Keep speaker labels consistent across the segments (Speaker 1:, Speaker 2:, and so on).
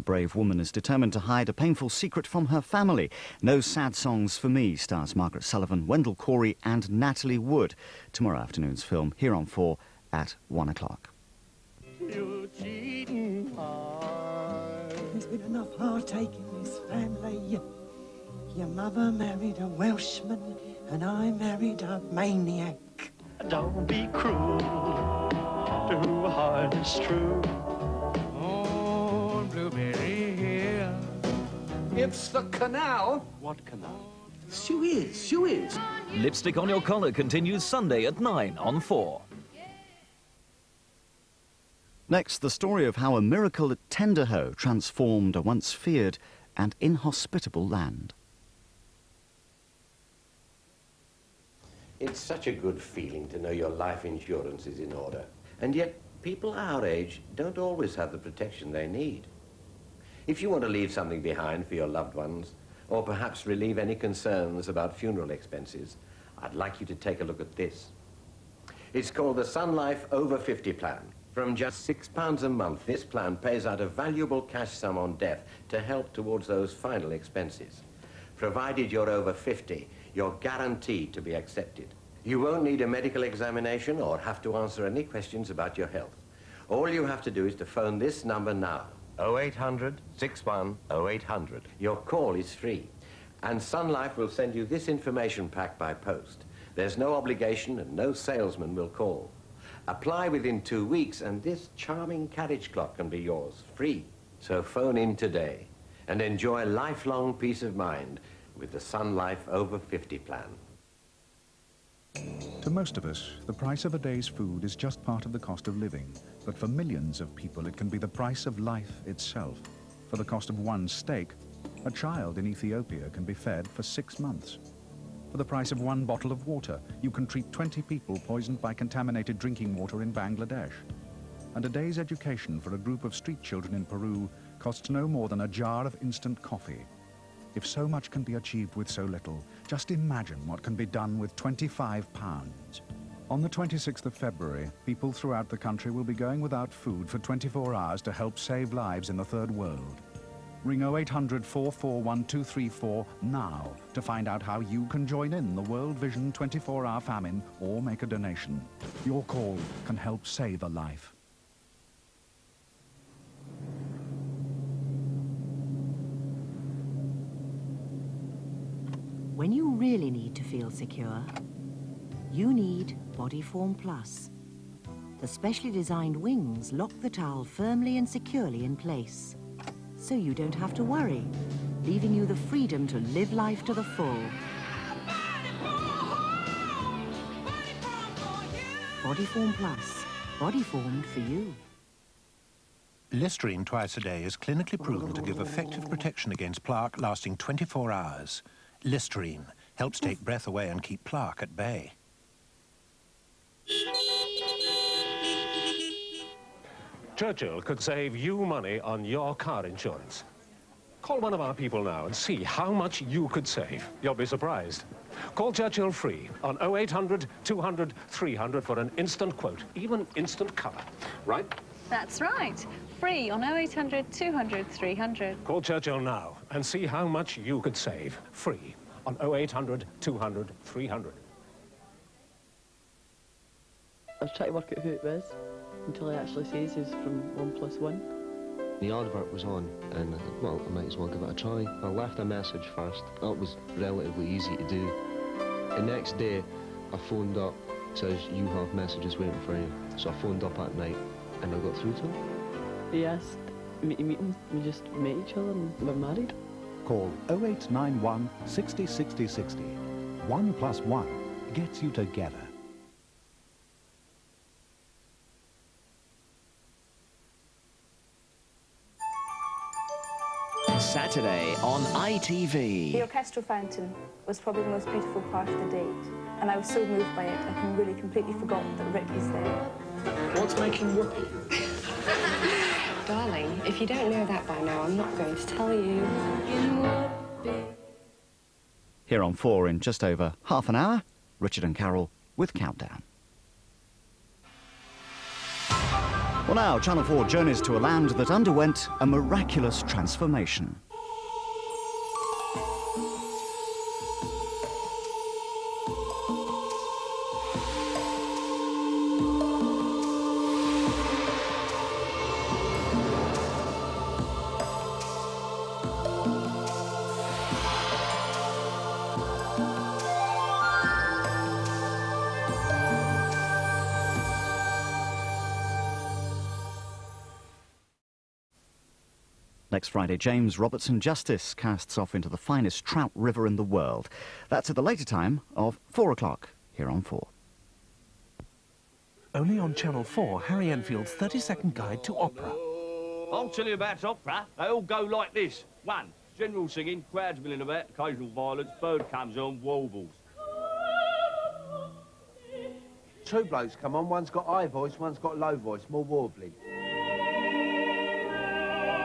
Speaker 1: brave woman is determined to hide a painful secret from her family. No Sad Songs for Me stars Margaret Sullivan, Wendell Corey and Natalie Wood. Tomorrow afternoon's film here on 4 at 1 o'clock.
Speaker 2: You're cheating hard.
Speaker 3: There's been enough heartache in this family. Your mother married a Welshman and I married a maniac.
Speaker 2: Don't be cruel to a heart that's true. Oh, Blueberry Hill.
Speaker 4: It's the canal.
Speaker 2: What canal?
Speaker 4: Suez.
Speaker 5: Lipstick on Your Collar continues Sunday at 9 on 4.
Speaker 1: Next, the story of how a miracle at Tendaho transformed a once feared and inhospitable land.
Speaker 6: It's such a good feeling to know your life insurance is in order. And yet, people our age don't always have the protection they need. If you want to leave something behind for your loved ones, or perhaps relieve any concerns about funeral expenses, I'd like you to take a look at this. It's called the Sun Life Over 50 Plan. From just £6 a month, this plan pays out a valuable cash sum on death to help towards those final expenses. Provided you're over 50, you're guaranteed to be accepted. You won't need a medical examination or have to answer any questions about your health. All you have to do is to phone this number now, 0800 61 0800. Your call is free, and Sun Life will send you this information pack by post. There's no obligation and no salesman will call. Apply within 2 weeks and this charming carriage clock can be yours, free. So phone in today and enjoy lifelong peace of mind with the Sun Life Over 50 plan.
Speaker 7: To most of us, the price of a day's food is just part of the cost of living. But for millions of people, it can be the price of life itself. For the cost of one steak, a child in Ethiopia can be fed for 6 months. For the price of one bottle of water, you can treat 20 people poisoned by contaminated drinking water in Bangladesh. And a day's education for a group of street children in Peru costs no more than a jar of instant coffee. If so much can be achieved with so little, just imagine what can be done with £25. On the 26th of February, people throughout the country will be going without food for 24 hours to help save lives in the Third World. Ring 0800 441234 now to find out how you can join in the World Vision 24-hour famine or make a donation. Your call can help save a life.
Speaker 8: When you really need to feel secure, you need Bodyform Plus. The specially designed wings lock the towel firmly and securely in place, so you don't have to worry, leaving you the freedom to live life to the full. Bodyform Plus, bodyformed for you.
Speaker 9: Listerine twice a day is clinically proven to give effective protection against plaque lasting 24 hours. Listerine helps take breath away and keep plaque at bay.
Speaker 10: Churchill could save you money on your car insurance. Call one of our people now and see how much you could save. You'll be surprised. Call Churchill free on 0800 200 300 for an instant quote, even instant colour. Right?
Speaker 11: That's right. Free on 0800 200 300.
Speaker 10: Call Churchill now and see how much you could save. Free on 0800 200 300.
Speaker 12: I was trying to work out who it was until he actually says he's from 1+1.
Speaker 13: The advert was on and I thought, well, I might as well give it a try. I left a message first. That was relatively easy to do. The next day, I phoned up, says, you have messages waiting for you. So I phoned up at night and I got through to him.
Speaker 12: He asked me to meet him. We just met each other and we're married.
Speaker 14: Call 0891 60 60 60. 1+1 gets you together.
Speaker 15: Saturday on ITV.
Speaker 16: The orchestral fountain was probably the most beautiful part of the date, and I was so moved by it, I really completely forgot that Rick was there.
Speaker 4: What's making whoopee?
Speaker 17: Darling, if you don't know that by now, I'm not going to tell you.
Speaker 1: Here on 4 in just over half an hour, Richard and Carol with Countdown. Well now, Channel 4 journeys to a land that underwent a miraculous transformation. Next Friday, James Robertson Justice casts off into the finest trout river in the world. That's at the later time of 4 o'clock here on 4.
Speaker 18: Only on Channel 4, Harry Enfield's 30-second guide to opera.
Speaker 19: I'll tell you about opera. They all go like this. 1, general singing, crowds milling about, occasional violence, bird comes on, warbles.
Speaker 20: 2 blokes come on, one's got high voice, one's got low voice, more warbling.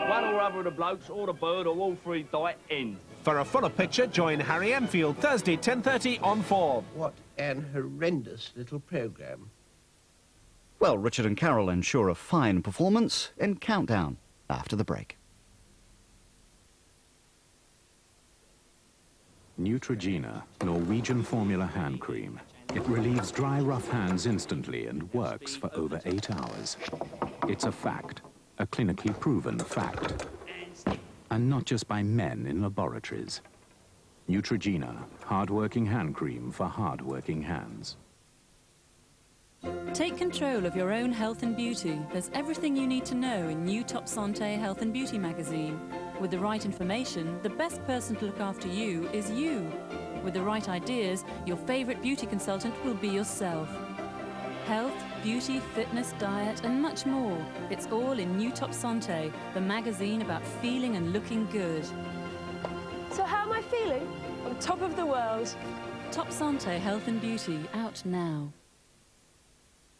Speaker 19: 1 or other of the blokes, or the bird, or all 3 die, end.
Speaker 18: For a fuller picture, join Harry Enfield, Thursday, 10:30 on 4.
Speaker 20: What an horrendous little programme.
Speaker 1: Well, Richard and Carol ensure a fine performance in Countdown after the break.
Speaker 7: Neutrogena, Norwegian formula hand cream. It relieves dry, rough hands instantly and works for over 8 hours. It's a fact. A clinically proven fact. And not just by men in laboratories. Neutrogena, hard-working hand cream for hard-working hands.
Speaker 21: Take control of your own health and beauty. There's everything you need to know in new Top Sante Health and Beauty magazine. With the right information, the best person to look after you is you. With the right ideas, your favourite beauty consultant will be yourself. Health, beauty, fitness, diet, and much more. It's all in New Top Sante, the magazine about feeling and looking good.
Speaker 16: So how am I feeling? On top of the world.
Speaker 21: Top Sante Health and Beauty, out now.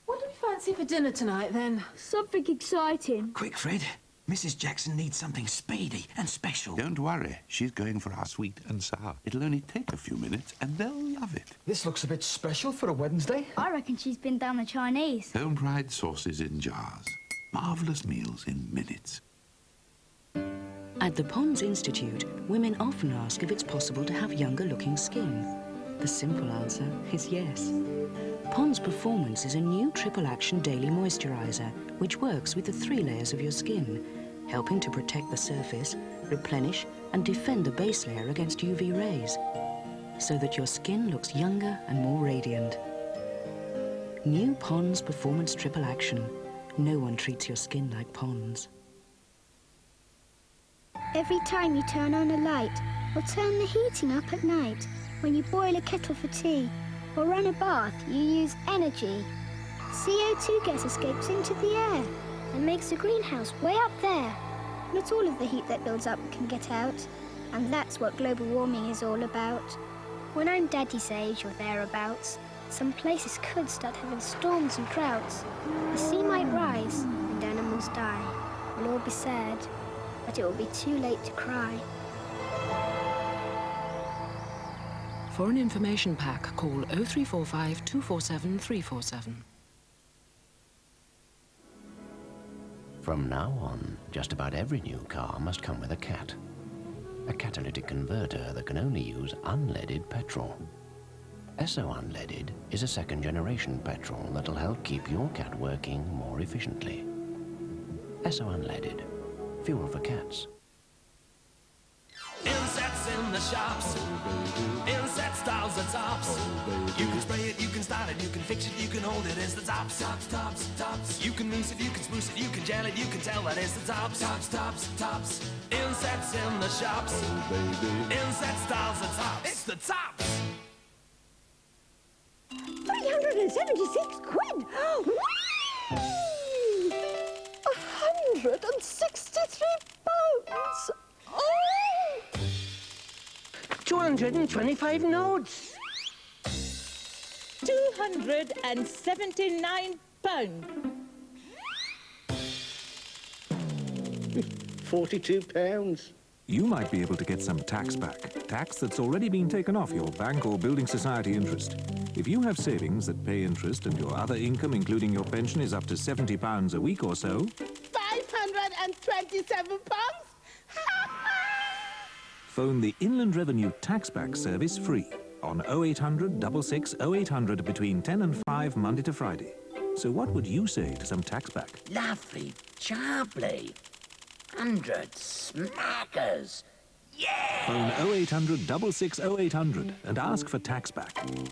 Speaker 22: What do we fancy for dinner tonight, then?
Speaker 23: Something exciting.
Speaker 24: Quick, Fred. Mrs. Jackson needs something speedy and special.
Speaker 25: Don't worry. She's going for our sweet and sour. It'll only take a few minutes, and they'll love it.
Speaker 26: This looks a bit special for a Wednesday.
Speaker 23: I reckon she's been down the Chinese.
Speaker 25: Homepride sauces in jars. Marvellous meals in minutes.
Speaker 27: At the Pond's Institute, women often ask if it's possible to have younger-looking skin. The simple answer is yes. Pond's Performance is a new triple-action daily moisturizer which works with the 3 layers of your skin, helping to protect the surface, replenish and defend the base layer against UV rays, so that your skin looks younger and more radiant. New Pond's Performance Triple Action. No one treats your skin like Pond's.
Speaker 23: Every time you turn on a light, or turn the heating up at night, when you boil a kettle for tea, or run a bath, you use energy. CO2 gas escapes into the air and makes a greenhouse way up there. Not all of the heat that builds up can get out, and that's what global warming is all about. When I'm Daddy's age or thereabouts, some places could start having storms and droughts. The sea might rise and animals die. We'll all be sad, but it will be too late to cry.
Speaker 28: For an information pack, call 0345 247 347.
Speaker 29: From now on, just about every new car must come with a CAT. A catalytic converter that can only use unleaded petrol. Esso Unleaded is a second-generation petrol that'll help keep your CAT working more efficiently. Esso Unleaded. Fuel for cats.
Speaker 2: Insette's in the shops. Insette styles the tops. You can spray it, you can style it, you can fix it, you can hold it. It's the tops, tops, tops, tops. You can mousse it, you can spruce it, you can gel it, you can tell that it's the tops, tops, tops, tops. Insette's in the shops. Insette styles the tops. It's the tops.
Speaker 3: 376 quid! 163 pounds! Oh!
Speaker 30: 225 notes. 279 pounds.
Speaker 20: 42 pounds.
Speaker 7: You might be able to get some tax back. Tax that's already been taken off your bank or building society interest. If you have savings that pay interest and your other income, including your pension, is up to £70 a week or so...
Speaker 30: £527?
Speaker 7: phone the Inland Revenue Taxback Service free on 0800 66 0800 between 10 and 5 Monday to Friday. So what would you say to some taxback?
Speaker 24: Lovely, sharply. 100 smackers. Yeah!
Speaker 7: Phone 0800 66 0800 and ask for taxback.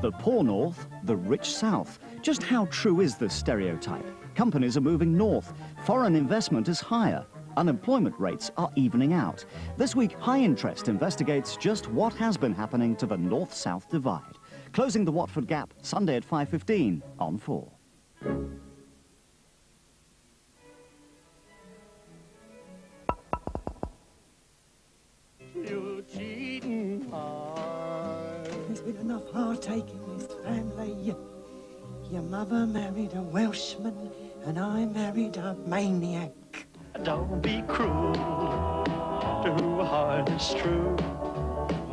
Speaker 1: The poor north, the rich south. Just how true is this stereotype? Companies are moving north. Foreign investment is higher. Unemployment rates are evening out. This week, High Interest investigates just what has been happening to the north-south divide. Closing the Watford gap, Sunday at 5:15 on 4.
Speaker 3: You're cheating hard. There's been enough heartache in this family. Your mother married a Welshman, and I married a maniac.
Speaker 5: Don't be cruel to a heart that's true.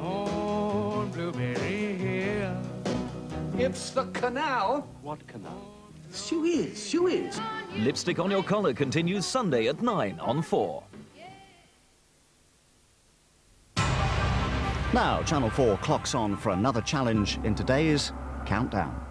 Speaker 4: On Blueberry Hill. It's the canal. What canal?
Speaker 20: Suez.
Speaker 6: Lipstick on Your Collar continues Sunday at 9 on 4.
Speaker 1: Now, Channel 4 clocks on for another challenge in today's Countdown.